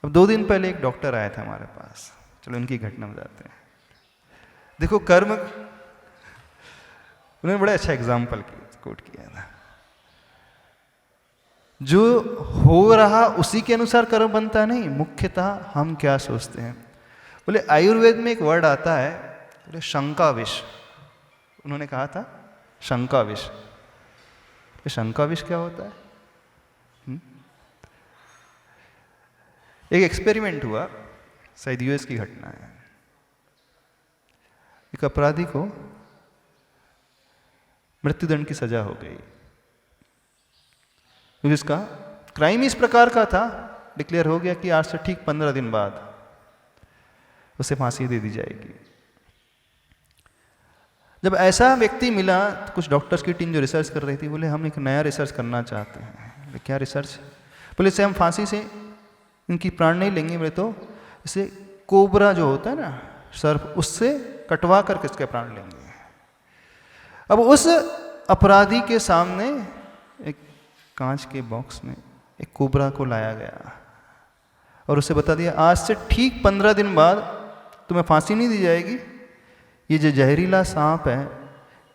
अब 2 दिन पहले एक डॉक्टर आया था हमारे पास, चलो इनकी घटना बताते हैं। देखो कर्म, उन्होंने बड़ा अच्छा एग्जाम्पल कोट किया था। जो हो रहा उसी के अनुसार कर्म बनता नहीं, मुख्यतः हम क्या सोचते हैं। बोले आयुर्वेद में एक वर्ड आता है, बोले शंका विष। उन्होंने कहा था शंका विष। शंका विष क्या होता है? एक एक्सपेरिमेंट हुआ, शायद यूएस की घटना है। एक अपराधी को मृत्युदंड की सजा हो गई, क्योंकि इसका क्राइम इस प्रकार का था, डिक्लेयर हो गया कि आज से ठीक 15 दिन बाद उसे फांसी दे दी जाएगी। जब ऐसा व्यक्ति मिला तो कुछ डॉक्टर्स की टीम जो रिसर्च कर रही थी, बोले हम एक नया रिसर्च करना चाहते हैं। बोले क्या रिसर्च? बोले इससे हम फांसी से इनकी प्राण नहीं लेंगे, बोले तो इसे कोबरा जो होता है ना सर्प, उससे कटवा करके इसके प्राण लेंगे। अब उस अपराधी के सामने एक कांच के बॉक्स में एक कोबरा को लाया गया और उसे बता दिया आज से ठीक 15 दिन बाद तुम्हें फांसी नहीं दी जाएगी, ये जो जहरीला सांप है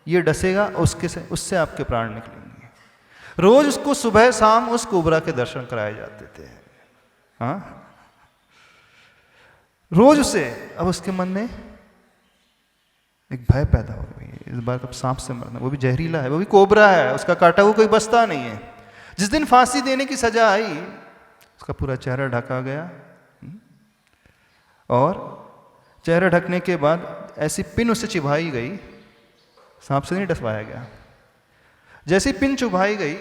ये डसेगा, उससे आपके प्राण निकलेंगे। रोज उसको सुबह शाम उस कोबरा के दर्शन कराए जाते थे। हाँ, रोज उसे। अब उसके मन में एक भय पैदा हो गई, इस बार अब सांप से मरना, वो भी जहरीला है, वो भी कोबरा है, उसका काटा हुआ कोई बचता नहीं है। जिस दिन फांसी देने की सजा आई, उसका पूरा चेहरा ढका गया और चेहरा ढकने के बाद ऐसी पिन उससे चिभाई गई, सांप से नहीं डसवाया गया, जैसी पिन चुभाई गई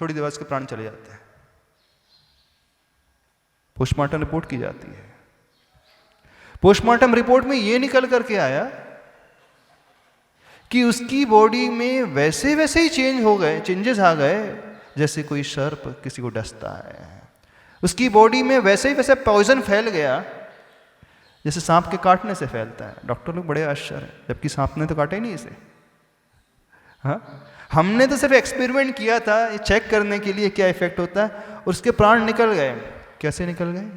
थोड़ी देर बाद उसके प्राण चले जाते हैं। पोस्टमार्टम रिपोर्ट की जाती है। पोस्टमार्टम रिपोर्ट में यह निकल करके आया कि उसकी बॉडी में वैसे वैसे ही चेंजेस आ गए जैसे कोई सर्प किसी को डसता है। उसकी बॉडी में वैसे ही वैसे पॉइजन फैल गया जैसे सांप के काटने से फैलता है। डॉक्टर लोग बड़े आश्चर्य है, जबकि सांप ने तो काटा ही नहीं इसे। हाँ, हमने तो सिर्फ एक्सपेरिमेंट किया था ये चेक करने के लिए क्या इफेक्ट होता है, और उसके प्राण निकल गए। कैसे निकल गए?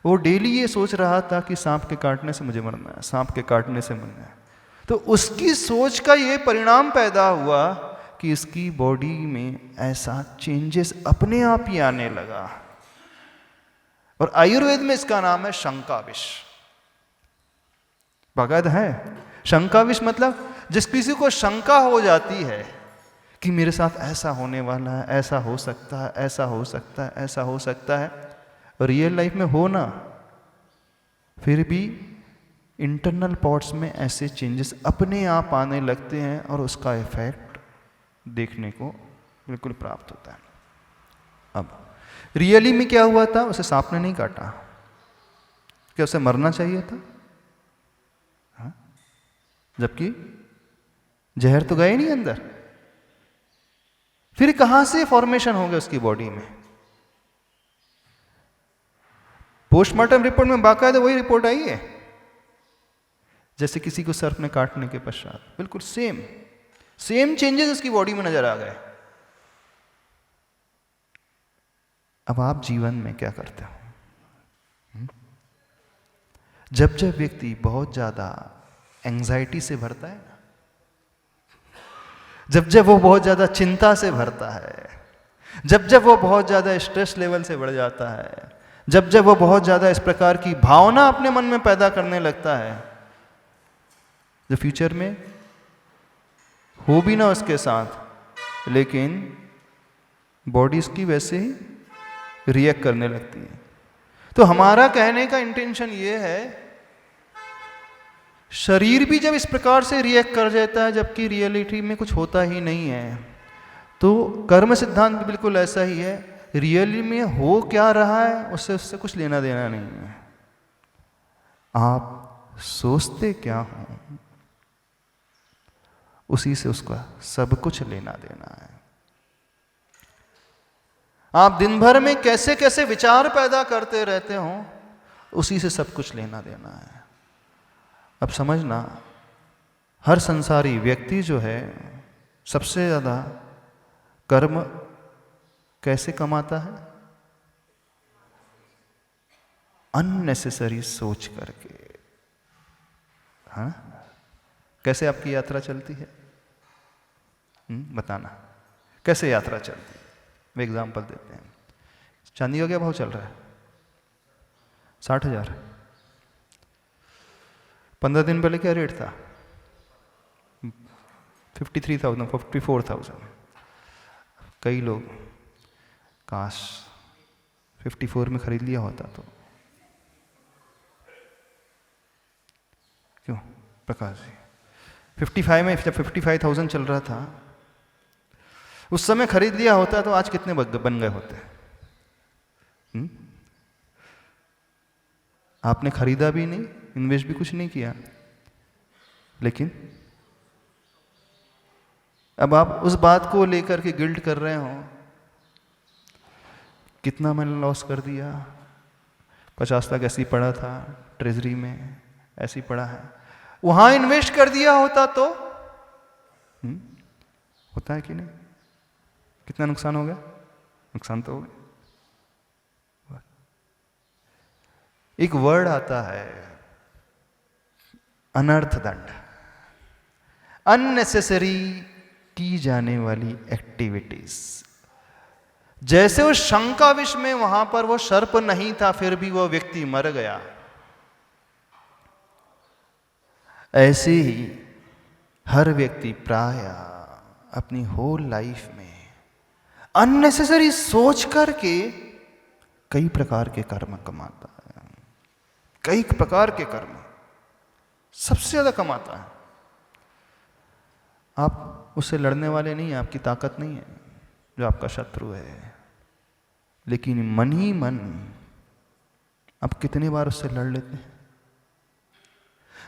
वो डेली ये सोच रहा था कि सांप के काटने से मुझे मरना है, सांप के काटने से मरना है। तो उसकी सोच का ये परिणाम पैदा हुआ कि इसकी बॉडी में ऐसा चेंजेस अपने आप ही आने लगा, और आयुर्वेद में इसका नाम है शंका विष। बाकायदा है शंका विष, मतलब जिस किसी को शंका हो जाती है कि मेरे साथ ऐसा होने वाला है, ऐसा हो सकता है, ऐसा हो सकता है, ऐसा हो सकता है, रियल लाइफ में हो ना, फिर भी इंटरनल पार्ट्स में ऐसे चेंजेस अपने आप आने लगते हैं और उसका इफेक्ट देखने को बिल्कुल प्राप्त होता है। अब रियली में क्या हुआ था? उसे सांप ने नहीं काटा, क्या उसे मरना चाहिए था? हाँ? जबकि जहर तो गए नहीं अंदर, फिर कहां से फॉर्मेशन हो गया उसकी बॉडी में? पोस्टमार्टम रिपोर्ट में बाकायदा वही रिपोर्ट आई है जैसे किसी को सर्प ने काटने के पश्चात, बिल्कुल सेम चेंजेस उसकी बॉडी में नजर आ गए। अब आप जीवन में क्या करते हो? जब जब व्यक्ति बहुत ज्यादा एंजाइटी से भरता है ना, जब जब वो बहुत ज्यादा चिंता से भरता है, जब जब वो बहुत ज्यादा स्ट्रेस लेवल से बढ़ जाता है, जब जब वो बहुत ज्यादा इस प्रकार की भावना अपने मन में पैदा करने लगता है जो फ्यूचर में हो भी ना उसके साथ, लेकिन बॉडी इसकी वैसे ही रिएक्ट करने लगती है। तो हमारा कहने का इंटेंशन ये है, शरीर भी जब इस प्रकार से रिएक्ट कर जाता है जबकि रियलिटी में कुछ होता ही नहीं है, तो कर्म सिद्धांत बिल्कुल ऐसा ही है। रियली में हो क्या रहा है उससे कुछ लेना देना नहीं है। आप सोचते क्या हो उसी से उसका सब कुछ लेना देना है। आप दिन भर में कैसे कैसे विचार पैदा करते रहते हो उसी से सब कुछ लेना देना है। अब समझना, हर संसारी व्यक्ति जो है सबसे ज्यादा कर्म कैसे कमाता है? अननेसेसरी सोच करके। हाँ, कैसे आपकी यात्रा चलती है? बताना कैसे यात्रा चलती है। वो एग्जाम्पल देते हैं। चांदी का क्या भाव चल रहा है? 60,000। 15 दिन पहले क्या रेट था? 53,000, 54,000। कई लोग काश 54 में खरीद लिया होता तो। क्यों प्रकाश जी? 55 में जब 55,000 चल रहा था उस समय खरीद लिया होता तो आज कितने बन गए होते? आपने खरीदा भी नहीं, इन्वेस्ट भी कुछ नहीं किया, लेकिन अब आप उस बात को लेकर के गिल्ट कर रहे हो, कितना मैंने लॉस कर दिया। 50 लाख ऐसे ही पड़ा था ट्रेजरी में, ऐसे ही पड़ा है। वहां इन्वेस्ट कर दिया होता तो होता है कि नहीं? कितना नुकसान हो गया? नुकसान तो हो गया। एक वर्ड आता है अनर्थ दंड, अननेसेसरी की जाने वाली एक्टिविटीज। जैसे उस शंका विष में वहां पर वो सर्प नहीं था फिर भी वो व्यक्ति मर गया, ऐसे ही हर व्यक्ति प्राय अपनी होल लाइफ में अननेसेसरी सोच करके कई प्रकार के कर्म कमाता है। कई प्रकार के कर्म सबसे ज्यादा कमाता है। आप उससे लड़ने वाले नहीं हैं, आपकी ताकत नहीं है जो आपका शत्रु है, लेकिन मन ही मन आप कितनी बार उससे लड़ लेते हैं।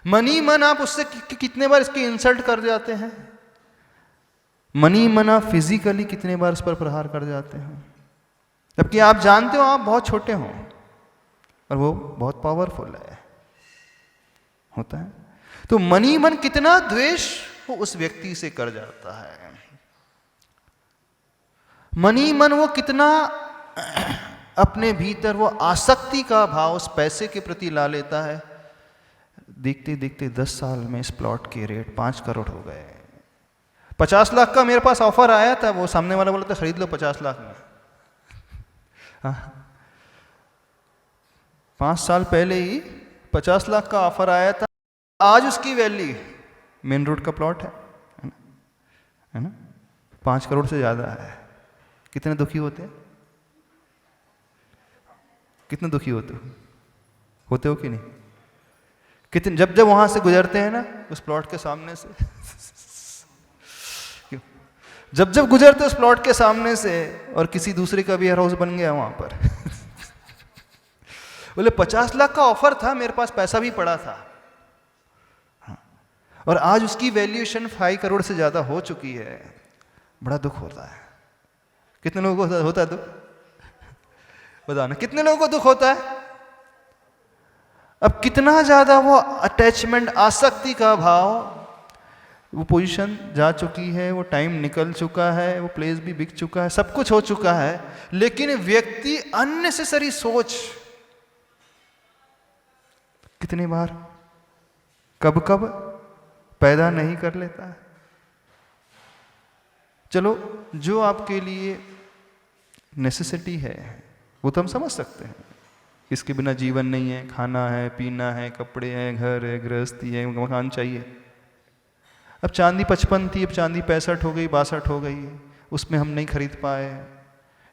मन ही मन आप उससे कितने बार इसकी इंसल्ट कर जाते हैं। मन ही मन आप फिजिकली कितने बार उस पर प्रहार कर जाते हैं, जबकि आप जानते हो आप बहुत छोटे हो और वो बहुत पावरफुल है। होता है तो मन ही मन कितना द्वेष वो उस व्यक्ति से कर जाता है। मन ही मन वो कितना अपने भीतर वो आसक्ति का भाव उस पैसे के प्रति ला लेता है। देखते देखते 10 साल में इस प्लॉट के रेट 5 करोड़ हो गए। 50 लाख का मेरे पास ऑफर आया था, वो सामने वाला बोला था खरीद लो 50 लाख में। हाँ, 5 साल पहले ही 50 लाख का ऑफर आया था, आज उसकी वैल्यू मेन रोड का प्लॉट है ना 5 करोड़ से ज्यादा है। कितने दुखी होते हैं? कितने दुखी होते हो कि नहीं? कितने जब वहां से गुजरते हैं ना उस प्लॉट के सामने से जब गुजरते उस प्लॉट के सामने से और किसी दूसरे का वेयर हाउस बन गया वहां पर बोले 50 लाख का ऑफर था, मेरे पास पैसा भी पड़ा था। हाँ। और आज उसकी वैल्यूएशन 5 करोड़ से ज्यादा हो चुकी है। बड़ा दुख होता है। कितने लोगों को होता है दुख? बताना कितने लोगों को दुख होता है? अब कितना ज्यादा वो अटैचमेंट, आसक्ति का भाव, वो पोजीशन जा चुकी है, वो टाइम निकल चुका है, वो प्लेस भी बिक चुका है, सब कुछ हो चुका है, लेकिन व्यक्ति अननेसेसरी सोच कितनी बार कब पैदा नहीं कर लेता है। चलो जो आपके लिए नेसेसिटी है वो तो हम समझ सकते हैं, इसके बिना जीवन नहीं है, खाना है, पीना है, कपड़े हैं, घर है, गृहस्थी है, मकान चाहिए। अब चांदी 55 थी, अब चांदी 65 हो गई, 62 हो गई, उसमें हम नहीं खरीद पाए।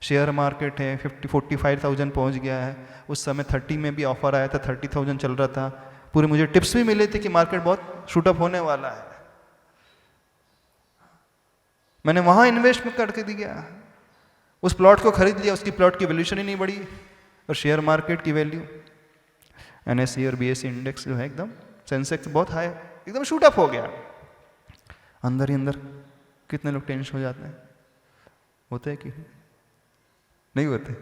शेयर मार्केट है 45,000 पहुंच गया है, उस समय 30 में भी ऑफर आया था, 30,000 चल रहा था। पूरे मुझे टिप्स भी मिले थे कि मार्केट बहुत शूटअप होने वाला है। मैंने वहां इन्वेस्ट करके दिया, उस प्लॉट को खरीद लिया, उसकी प्लॉट की वैल्यूएशन ही नहीं बढ़ी, और शेयर मार्केट की वैल्यू NSE और BSE इंडेक्स जो है एकदम, सेंसेक्स बहुत हाई, एकदम शूटअप हो गया। अंदर ही अंदर कितने लोग टेंशन हो जाते हैं? होते हैं कि नहीं होते?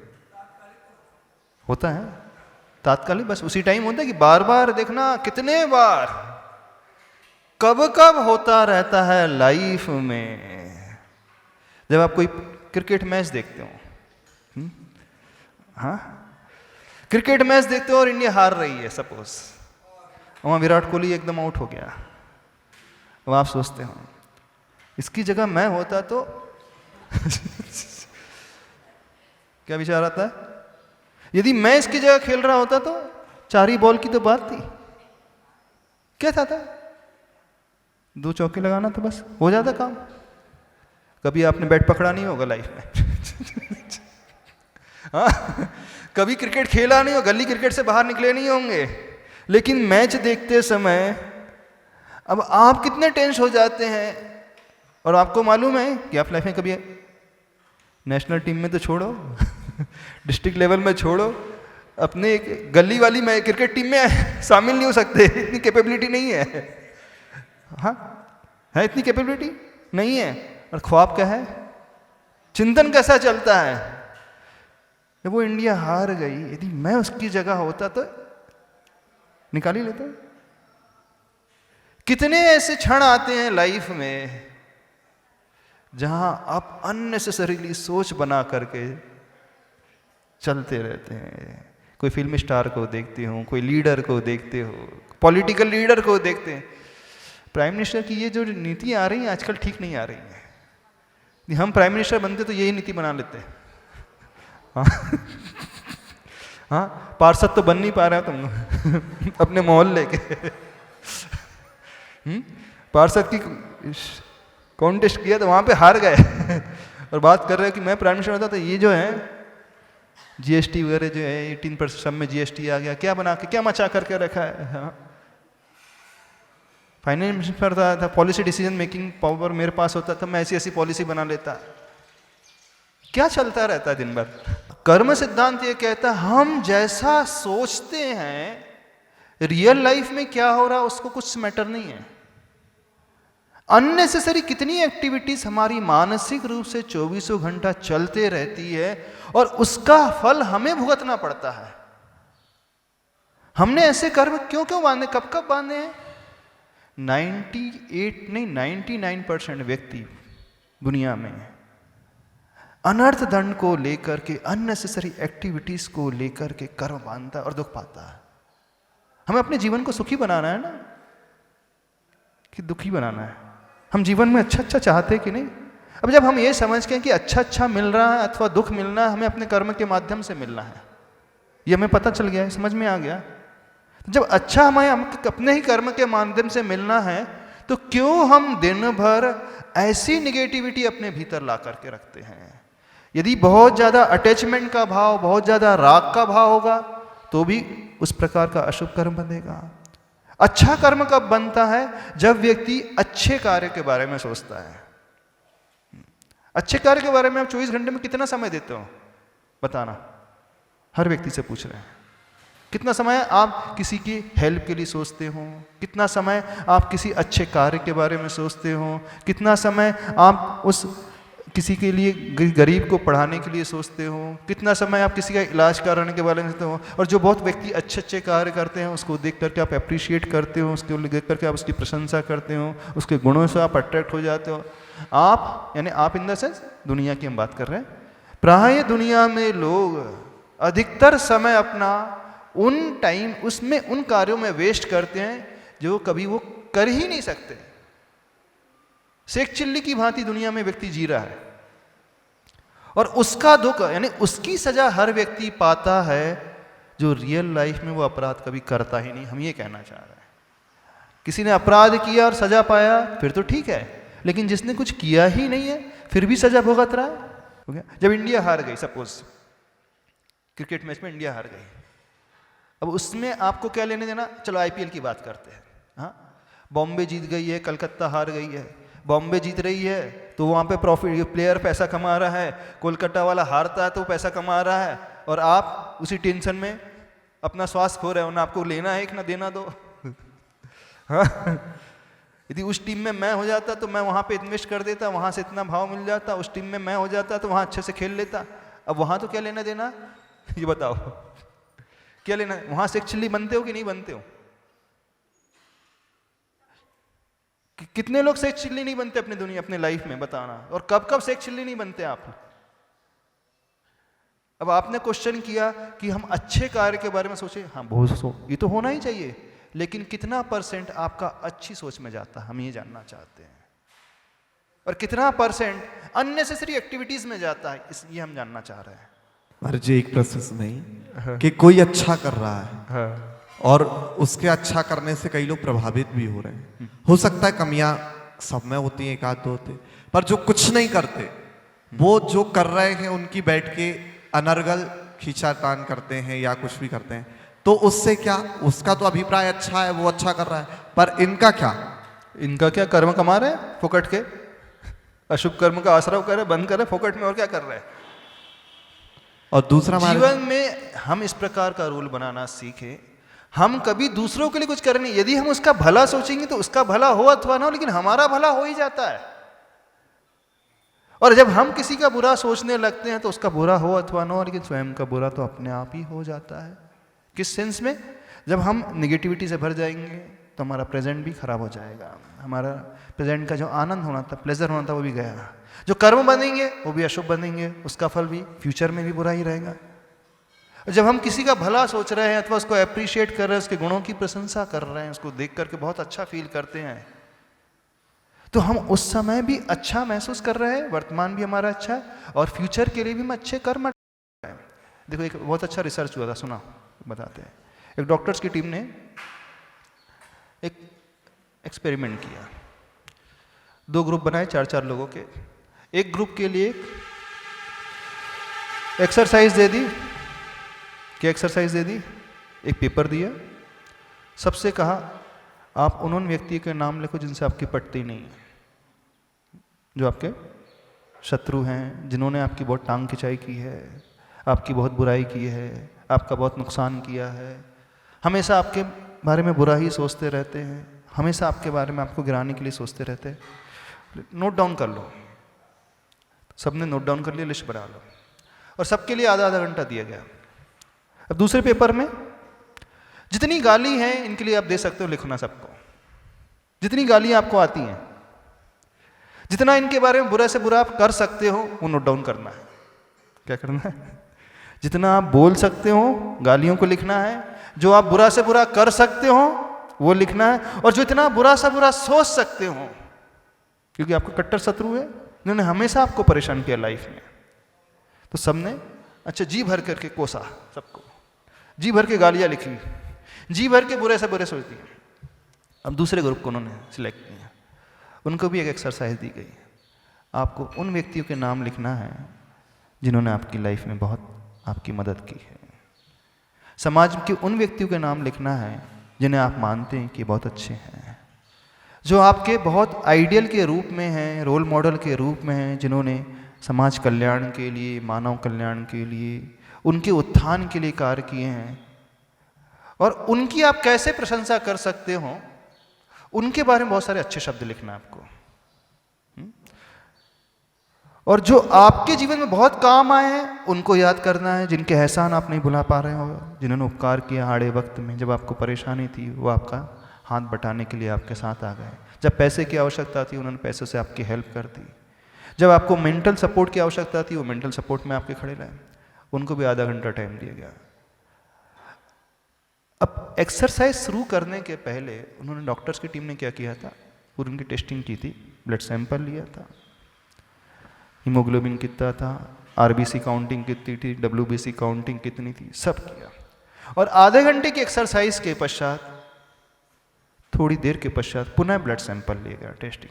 होता है तात्कालिक, बस उसी टाइम होता है कि बार बार देखना, कितने बार कब होता रहता है लाइफ में। जब आप कोई क्रिकेट मैच देखते हो, हाँ, क्रिकेट मैच देखते हो और इंडिया हार रही है सपोज, वहाँ विराट कोहली एकदम आउट हो गया, अब आप सोचते हो इसकी जगह मैं होता तो क्या विचार आता है? यदि मैं इसकी जगह खेल रहा होता तो 4 ही बॉल की तो बात थी, क्या था 2 चौके लगाना तो बस हो जाता काम। कभी आपने बैट पकड़ा नहीं होगा लाइफ में हाँ, कभी क्रिकेट खेला नहीं हो, गली क्रिकेट से बाहर निकले नहीं होंगे, लेकिन मैच देखते समय अब आप कितने टेंस हो जाते हैं। और आपको मालूम है कि आप लाइफ में कभी नेशनल टीम में तो छोड़ो डिस्ट्रिक्ट लेवल में छोड़ो, अपने एक गली वाली में क्रिकेट टीम में शामिल नहीं हो सकते, इतनी कैपेबिलिटी नहीं है। हाँ है, इतनी कैपेबिलिटी नहीं है। और ख्वाब क्या है, चिंतन कैसा चलता है, जब वो इंडिया हार गई, यदि मैं उसकी जगह होता तो निकाल ही लेता। कितने ऐसे क्षण आते हैं लाइफ में जहां आप अननेसेसरीली सोच बना करके चलते रहते हैं। कोई फिल्म स्टार को देखते हो, कोई लीडर को देखते हो, पॉलिटिकल लीडर को देखते हैं। प्राइम मिनिस्टर की ये जो नीति आ रही है आजकल ठीक नहीं आ रही है। हम प्राइम मिनिस्टर बनते तो यही नीति बना लेते हैं। हाँ, पार्षद तो बन नहीं पा रहा तुम अपने मोहल्ले के पार्षद की कॉन्टेस्ट किया तो वहां पे हार गए और बात कर रहे हो कि मैं प्राइम मिनिस्टर होता तो ये जो है जीएसटी वगैरह जो है 18% सब में जीएसटी आ गया, क्या बना के क्या मचा करके रखा है। हाँ, फाइनेंस मिनिस्टर था, पॉलिसी डिसीजन मेकिंग पावर मेरे पास होता तो मैं ऐसी ऐसी पॉलिसी बना लेता। क्या चलता रहता है दिन भर। कर्म सिद्धांत ये कहता है हम जैसा सोचते हैं रियल लाइफ में क्या हो रहा है उसको कुछ मैटर नहीं है। अननेसेसरी कितनी एक्टिविटीज हमारी मानसिक रूप से 24 घंटा चलते रहती है और उसका फल हमें भुगतना पड़ता है। हमने ऐसे कर्म क्यों क्यों बांधे, कब कब बांधे हैं? 99% व्यक्ति दुनिया में अनर्थ दंड को लेकर के, अननेसेसरी एक्टिविटीज को लेकर के कर्म बांधता है और दुख पाता है। हमें अपने जीवन को सुखी बनाना है ना कि दुखी बनाना है? हम जीवन में अच्छा अच्छा चाहते हैं कि नहीं? अब जब हम ये समझ के कि अच्छा अच्छा मिल रहा है अथवा दुख मिलना है, हमें अपने कर्म के माध्यम से मिलना है, ये हमें पता चल गया है, समझ में आ गया। जब अच्छा हमें अपने ही कर्म के माध्यम से मिलना है तो क्यों हम दिन भर ऐसी निगेटिविटी अपने भीतर ला करके रखते हैं? यदि बहुत ज्यादा अटैचमेंट का भाव, बहुत ज्यादा राग का भाव होगा तो भी उस प्रकार का अशुभ कर्म बनेगा। अच्छा कर्म कब बनता है? जब व्यक्ति अच्छे कार्य के बारे में सोचता है। अच्छे कार्य के बारे में आप 24 घंटे में कितना समय देते हो बताना? हर व्यक्ति से पूछ रहे हैं कितना समय आप किसी की हेल्प के लिए सोचते हो, कितना समय आप किसी अच्छे कार्य के बारे में सोचते हो, कितना समय आप उस किसी के लिए गरीब को पढ़ाने के लिए सोचते हो, कितना समय आप किसी का इलाज कराने के बारे में सोचते हो। और जो बहुत व्यक्ति अच्छे अच्छे कार्य करते हैं उसको देख करके आप अप्रिशिएट करते हो, उसको देख करके आप उसकी प्रशंसा करते हो, उसके गुणों से आप अट्रैक्ट हो जाते हो। आप यानी आप इन द सेंस दुनिया की हम बात कर रहे हैं। प्राय दुनिया में लोग अधिकतर समय अपना उसमें उन कार्यों में वेस्ट करते हैं जो कभी वो कर ही नहीं सकते। शेख चिल्ली की भांति दुनिया में व्यक्ति जी रहा है और उसका दुख यानी उसकी सजा हर व्यक्ति पाता है जो रियल लाइफ में वो अपराध कभी करता ही नहीं। हम ये कहना चाह रहे हैं किसी ने अपराध किया और सजा पाया फिर तो ठीक है, लेकिन जिसने कुछ किया ही नहीं है फिर भी सजा भुगत रहा है। जब इंडिया हार गई, सपोज क्रिकेट मैच में इंडिया हार गई, अब उसमें आपको क्या लेने देना? चलो आईपीएल की बात करते हैं। हाँ, बॉम्बे जीत गई है, कलकत्ता हार गई है। बॉम्बे जीत रही है तो वहाँ पे प्रॉफिट, प्लेयर पैसा कमा रहा है, कोलकाता वाला हारता है तो पैसा कमा रहा है और आप उसी टेंशन में अपना स्वास्थ्य खो रहे हो ना, आपको लेना है कि ना देना दो। हाँ, यदि उस टीम में मैं हो जाता तो मैं वहाँ पे इन्वेस्ट कर देता, वहाँ से इतना भाव मिल जाता, उस टीम में मैं हो जाता तो वहाँ अच्छे से खेल लेता। अब वहाँ तो क्या लेना देना ये बताओ, क्या लेना? वहाँ से एक्चुअली बनते हो कि नहीं बनते हो? कितने लोग सेक्स चिल्ली नहीं बनते अपनी दुनिया अपने लाइफ में बताना? और कब कब सेक्स चिल्ली नहीं बनते आप? अब आपने क्वेश्चन किया कि हम अच्छे कार्य के बारे में सोचे, हाँ बहुत ये तो होना ही चाहिए, लेकिन कितना % आपका अच्छी सोच में जाता है, हम ये जानना चाहते हैं। और कितना % अननेसेसरी एक्टिविटीज में जाता है, ये हम जानना चाह रहे हैं। महाराज जी एक प्रश्न नहीं कि कोई अच्छा कर रहा है, हाँ। और उसके अच्छा करने से कई लोग प्रभावित भी हो रहे हैं। हो सकता है कमियां सब में होती हैं, एक आध दो होते, पर जो कुछ नहीं करते वो जो कर रहे हैं उनकी बैठ के अनर्गल खींचातान करते हैं या कुछ भी करते हैं, तो उससे क्या, उसका तो अभिप्राय अच्छा है, वो अच्छा कर रहा है, पर इनका क्या? इनका क्या, कर्म कमा रहे हैं फोकट के, अशुभ कर्म का आश्रय करे, बंद करे फोकट में, और क्या कर रहे हैं। और दूसरा जीवन में हम इस प्रकार का रूल बनाना सीखे, हम कभी दूसरों के लिए कुछ करें नहीं। यदि हम उसका भला सोचेंगे तो उसका भला हो अथवा ना हो, लेकिन हमारा भला हो ही जाता है। और जब हम किसी का बुरा सोचने लगते हैं तो उसका बुरा हो अथवा ना हो, लेकिन स्वयं का बुरा तो अपने आप ही हो जाता है। किस सेंस में? जब हम निगेटिविटी से भर जाएंगे तो हमारा प्रेजेंट भी खराब हो जाएगा, हमारा प्रेजेंट का जो आनंद होना था, प्लेजर होना था, वो भी गया। जो कर्म बनेंगे वो भी अशुभ बनेंगे, उसका फल भी फ्यूचर में भी बुरा ही रहेगा। जब हम किसी का भला सोच रहे हैं अथवा उसको अप्रिशिएट कर रहे हैं, उसके गुणों की प्रशंसा कर रहे हैं, उसको देख करके बहुत अच्छा फील करते हैं, तो हम उस समय भी अच्छा महसूस कर रहे हैं, वर्तमान भी हमारा अच्छा है, और फ्यूचर के लिए भी हम अच्छे कर्म रहे हैं। देखो एक बहुत अच्छा रिसर्च हुआ था, सुना बताते हैं। एक डॉक्टर्स की टीम ने एक एक्सपेरिमेंट किया, 2 ग्रुप बनाए 4-4 लोगों के। एक ग्रुप के लिए एक्सरसाइज दे दी। क्या एक्सरसाइज दे दी? एक पेपर दिया, सबसे कहा आप उन व्यक्ति के नाम लिखो जिनसे आपकी पटती नहीं है, जो आपके शत्रु हैं, जिन्होंने आपकी बहुत टांग खिंचाई की है, आपकी बहुत बुराई की है, आपका बहुत नुकसान किया है, हमेशा आपके बारे में बुरा ही सोचते रहते हैं, हमेशा आपके बारे में आपको गिराने के लिए सोचते रहते हैं। नोट डाउन कर लो। सबने नोट डाउन कर लिया, लिस्ट बना लो, और सबके लिए आधा घंटा दिया गया। अब दूसरे पेपर में जितनी गाली हैं इनके लिए आप दे सकते हो, लिखना सबको, जितनी गालियां आपको आती हैं, जितना इनके बारे में बुरा से बुरा आप कर सकते हो, वो नोट डाउन करना है। क्या करना है? जितना आप बोल सकते हो गालियों को लिखना है, जो आप बुरा से बुरा कर सकते हो वो लिखना है, और जो इतना बुरा से बुरा सोच सकते हो, क्योंकि आपको कट्टर शत्रु है, इन्होंने हमेशा आपको परेशान किया लाइफ में, तो सबने अच्छा जी भर करके कोसा, सबको जी भर के गालियां लिखी, जी भर के बुरे से बुरे सोच दिए। अब दूसरे ग्रुप को उन्होंने सिलेक्ट किया, उनको भी एक एक्सरसाइज दी गई, आपको उन व्यक्तियों के नाम लिखना है जिन्होंने आपकी लाइफ में बहुत आपकी मदद की है। समाज के उन व्यक्तियों के नाम लिखना है जिन्हें आप मानते हैं कि बहुत अच्छे हैं, जो आपके बहुत आइडियल के रूप में हैं, रोल मॉडल के रूप में हैं, जिन्होंने समाज कल्याण के लिए, मानव कल्याण के लिए, उनके उत्थान के लिए कार्य किए हैं, और उनकी आप कैसे प्रशंसा कर सकते हो, उनके बारे में बहुत सारे अच्छे शब्द लिखना है आपको। और जो आपके जीवन में बहुत काम आए हैं उनको याद करना है, जिनके एहसान आप नहीं भुला पा रहे हो, जिन्होंने उपकार किया आड़े वक्त में, जब आपको परेशानी थी वो आपका हाथ बटाने के लिए आपके साथ आ गए, जब पैसे की आवश्यकता थी उन्होंने पैसों से आपकी हेल्प कर दी, जब आपको मेंटल सपोर्ट की आवश्यकता थी वो मेंटल सपोर्ट में आपके खड़े रहे, उनको भी आधा घंटा टाइम दिया गया। अब एक्सरसाइज शुरू करने के पहले उन्होंने, डॉक्टर्स की टीम ने क्या किया था, पूरी उनकी टेस्टिंग की थी, ब्लड सैंपल लिया था, हीमोग्लोबिन कितना था, आरबीसी काउंटिंग कितनी थी, डब्ल्यूबीसी काउंटिंग कितनी थी, सब किया। और आधे घंटे की एक्सरसाइज के पश्चात, थोड़ी देर के पश्चात पुनः ब्लड सैंपल लिया गया टेस्टिंग,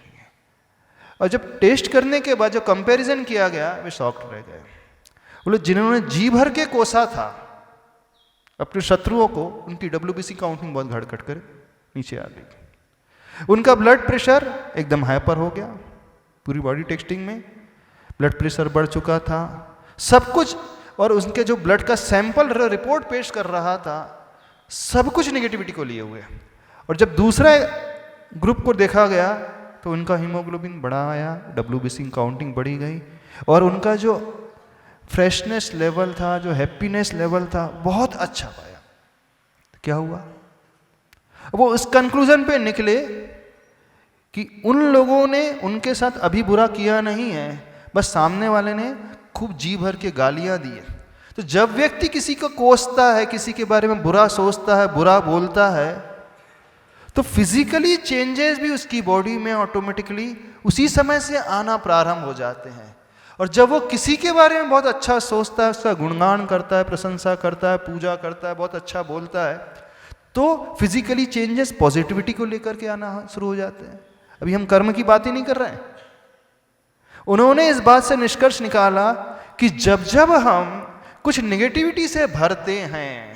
और जब टेस्ट करने के बाद जो कंपैरिजन किया गया वे शॉक्ड रह गए। बोले जिन्होंने जी भर के कोसा था अपने शत्रुओं को, उनकी डब्ल्यूबीसी काउंटिंग बहुत घट कर नीचे आ गई, उनका ब्लड प्रेशर एकदम हाइपर हो गया, पूरी बॉडी टेस्टिंग में ब्लड प्रेशर बढ़ चुका था, सब कुछ, और उनके जो ब्लड का सैंपल रिपोर्ट पेश कर रहा था सब कुछ नेगेटिविटी को लिए हुए। और जब दूसरा ग्रुप को देखा गया तो उनका हीमोग्लोबिन बढ़ा आया, डब्ल्यूबीसी काउंटिंग बढ़ी गई, और उनका जो फ्रेशनेस लेवल था, जो हैप्पीनेस लेवल था, बहुत अच्छा पाया। तो क्या हुआ, वो इस कंक्लूजन पे निकले कि उन लोगों ने उनके साथ अभी बुरा किया नहीं है, बस सामने वाले ने खूब जी भर के गालियां दी है, तो जब व्यक्ति किसी को कोसता है, किसी के बारे में बुरा सोचता है, बुरा बोलता है, तो फिजिकली चेंजेस भी उसकी बॉडी में ऑटोमेटिकली उसी समय से आना प्रारंभ हो जाते हैं। और जब वो किसी के बारे में बहुत अच्छा सोचता है, उसका गुणगान करता है, प्रशंसा करता है, पूजा करता है, बहुत अच्छा बोलता है, तो फिजिकली चेंजेस पॉजिटिविटी को लेकर के आना शुरू हो जाते हैं। अभी हम कर्म की बात ही नहीं कर रहे हैं। उन्होंने इस बात से निष्कर्ष निकाला कि जब जब हम कुछ नेगेटिविटी से भरते हैं,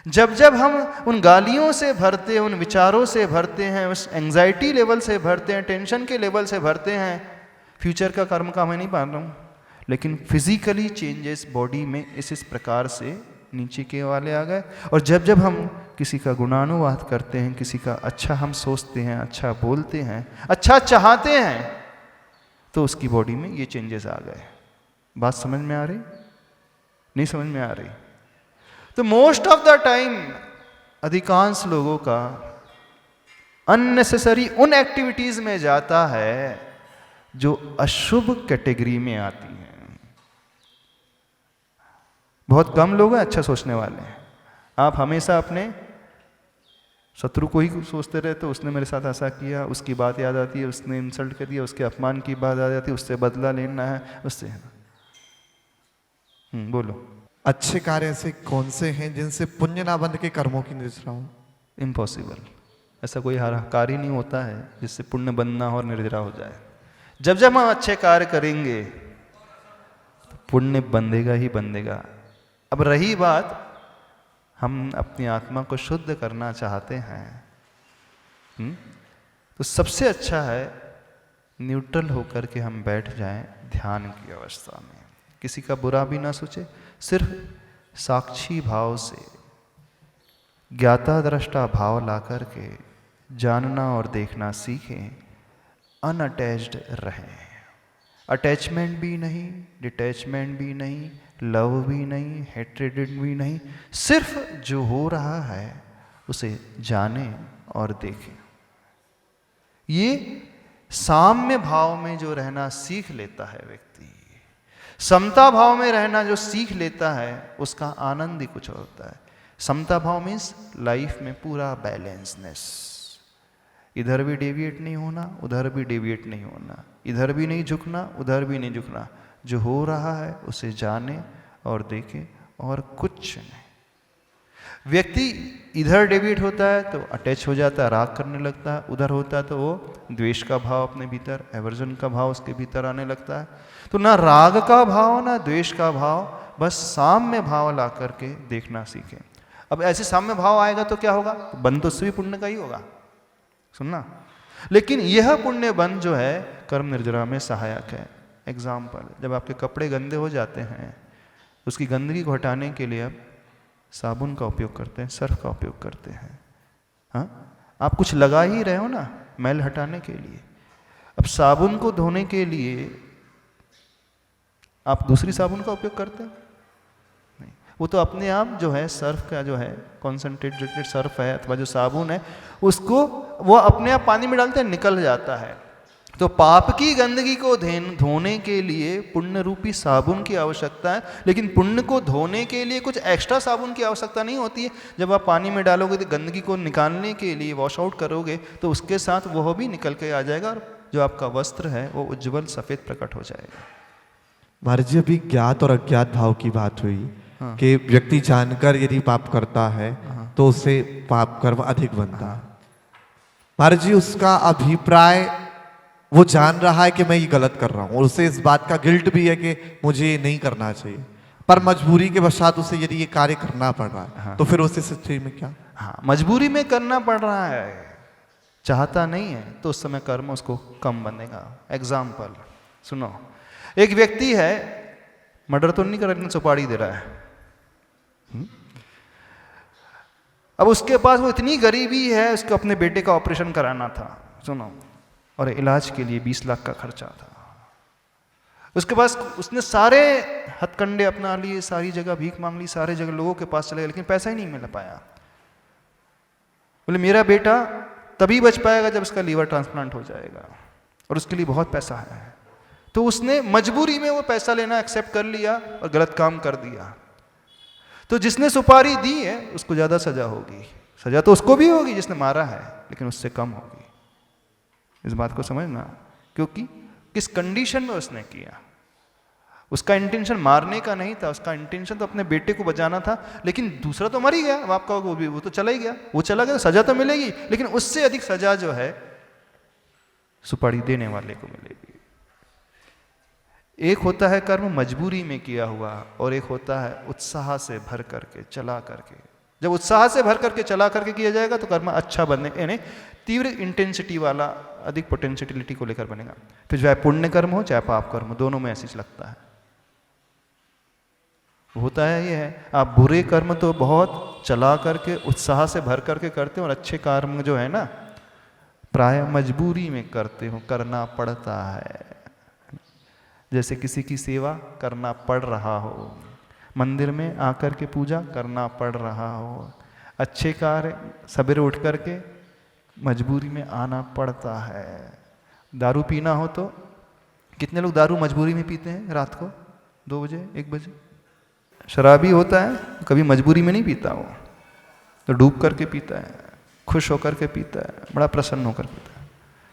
जब जब हम उन गालियों से भरते हैं, उन विचारों से भरते हैं, उस एंजाइटी लेवल से भरते हैं, टेंशन के लेवल से भरते हैं, फ्यूचर का कर्म का मैं नहीं मान रहा हूँ, लेकिन फिजिकली चेंजेस बॉडी में इस प्रकार से नीचे के वाले आ गए। और जब जब हम किसी का गुणानुवाद करते हैं, किसी का अच्छा हम सोचते हैं, अच्छा बोलते हैं, अच्छा चाहते हैं, तो उसकी बॉडी में ये चेंजेस आ गए। बात समझ में आ रही? नहीं समझ में आ रही? तो मोस्ट ऑफ द टाइम अधिकांश लोगों का अननेसेसरी उन एक्टिविटीज में जाता है जो अशुभ कैटेगरी में आती हैं। बहुत कम लोग हैं अच्छा सोचने वाले हैं। आप हमेशा अपने शत्रु को ही सोचते रहते, उसने मेरे साथ ऐसा किया, उसकी बात याद आती है, उसने इंसल्ट कर दिया, उसके अपमान की बात याद आती है, उससे बदला लेना है, उससे। बोलो। अच्छे कार्य ऐसे कौन से हैं जिनसे पुण्य ना बन के कर्मों की निर्जरा हो? इम्पॉसिबल। ऐसा कोई कार्य नहीं होता है जिससे पुण्य बनना और निर्जरा हो जाए। जब जब हम अच्छे कार्य करेंगे तो पुण्य बंधेगा ही बंधेगा। अब रही बात, हम अपनी आत्मा को शुद्ध करना चाहते हैं, तो सबसे अच्छा है न्यूट्रल होकर के हम बैठ जाएं ध्यान की अवस्था में। किसी का बुरा भी ना सोचे, सिर्फ साक्षी भाव से ज्ञाता दृष्टा भाव ला करके जानना और देखना सीखें। अनअटैच्ड रहें। अटैचमेंट भी नहीं, डिटैचमेंट भी नहीं, लव भी नहीं, हेट्रेड भी नहीं, सिर्फ जो हो रहा है उसे जाने और देखें। ये साम्य भाव में जो रहना सीख लेता है व्यक्ति, समता भाव में रहना जो सीख लेता है, उसका आनंद ही कुछ होता है। समता भाव मीन्स लाइफ में पूरा बैलेंसनेस, इधर भी डेविएट नहीं होना, उधर भी डेविएट नहीं होना, इधर भी नहीं झुकना, उधर भी नहीं झुकना। जो हो रहा है उसे जाने और देखे और कुछ नहीं। व्यक्ति इधर डेविएट होता है तो अटैच हो जाता है, राग करने लगता है, उधर होता है तो वो द्वेष का भाव अपने भीतर, एवर्जन का भाव उसके भीतर आने लगता है। तो ना राग का भाव ना द्वेष का भाव, बस साम्य भाव ला करके देखना सीखें। अब ऐसे साम्य भाव आएगा तो क्या होगा? बंध तो सभी पुण्य का ही होगा, सुनना। लेकिन यह पुण्य बंध जो है कर्म निर्जरा में सहायक है। एग्जाम्पल, जब आपके कपड़े गंदे हो जाते हैं, उसकी गंदगी को हटाने के लिए आप साबुन का उपयोग करते हैं, सर्फ का उपयोग करते हैं। हाँ, आप कुछ लगा ही रहे हो ना मैल हटाने के लिए। अब साबुन को धोने के लिए आप दूसरी साबुन का उपयोग करते हैं? नहीं, वो तो अपने आप जो है सर्फ का जो है कॉन्सेंट्रेटेड सर्फ है अथवा जो साबुन है, उसको वो अपने आप पानी में डालते हैं, निकल जाता है। तो पाप की गंदगी को धोने के लिए पुण्य रूपी साबुन की आवश्यकता है, लेकिन पुण्य को धोने के लिए कुछ एक्स्ट्रा साबुन की आवश्यकता नहीं होती है। जब आप पानी में डालोगे तो गंदगी को निकालने के लिए वॉश आउट करोगे तो उसके साथ वह भी निकल के आ जाएगा और जो आपका वस्त्र है वो उज्जवल सफेद प्रकट हो जाएगा। महाराज जी, अभी ज्ञात और अज्ञात भाव की बात हुई। हाँ। कि व्यक्ति जानकर यदि पाप करता है तो उसे पाप कर्म अधिक बनता है। महाराज जी, उसका अभिप्राय वो जान रहा है कि मैं ये गलत कर रहा हूँ और उसे इस बात का गिल्ट भी है कि मुझे ये नहीं करना चाहिए, पर मजबूरी के वशात उसे यदि ये कार्य करना पड़ रहा है, हाँ। तो फिर उस स्थिति में क्या? हाँ, मजबूरी में करना पड़ रहा है, चाहता नहीं है, तो उस समय कर्म उसको कम बनेगा। एग्जाम्पल सुनो, एक व्यक्ति है, मर्डर तो नहीं कर रहा, सुपारी दे रहा है। अब उसके पास वो इतनी गरीबी है, उसको अपने बेटे का ऑपरेशन कराना था, सुनो, और इलाज के लिए 20 लाख का खर्चा था। उसके पास उसने सारे हथकंडे अपना लिए, सारी जगह भीख मांग ली, सारे जगह लोगों के पास चले गए, लेकिन पैसा ही नहीं मिल पाया। बोले मेरा बेटा तभी बच पाएगा जब उसका लीवर ट्रांसप्लांट हो जाएगा और उसके लिए बहुत पैसा है। तो उसने मजबूरी में वो पैसा लेना एक्सेप्ट कर लिया और गलत काम कर दिया। तो जिसने सुपारी दी है उसको ज़्यादा सजा होगी। सजा तो उसको भी होगी जिसने मारा है, लेकिन उससे कम होगी। इस बात को समझना, क्योंकि किस कंडीशन में उसने किया। उसका इंटेंशन मारने का नहीं था, उसका इंटेंशन तो अपने बेटे को बचाना था, लेकिन दूसरा तो मर ही गया। अब आप कहोगे वो तो चला ही गया, वो चला गया तो सजा तो मिलेगी, लेकिन उससे अधिक सजा जो है सुपारी देने वाले को मिलेगी। एक होता है कर्म मजबूरी में किया हुआ, और एक होता है उत्साह से भर करके, चला करके। जब उत्साह से भर करके, चला करके किया जाएगा तो कर्म अच्छा बनने, यानी तीव्र इंटेंसिटी वाला, अधिक पोटेंशियलिटी को लेकर बनेगा। फिर चाहे पुण्य कर्म हो चाहे पाप कर्म हो, दोनों में ऐसी लगता है। होता है ये है, आप बुरे कर्म तो बहुत चला करके, उत्साह से भर करके करते हो, और अच्छे कर्म जो है ना प्राय मजबूरी में करते हो, करना पड़ता है। जैसे किसी की सेवा करना पड़ रहा हो, मंदिर में आकर के पूजा करना पड़ रहा हो, अच्छे कार्य सवेरे उठ करके मजबूरी में आना पड़ता है। दारू पीना हो तो कितने लोग दारू मजबूरी में पीते हैं, रात को 2 बजे 1 बजे। शराबी होता है कभी मजबूरी में नहीं पीता, वो तो डूब करके पीता है, खुश होकर के पीता है, बड़ा प्रसन्न होकर पीता है।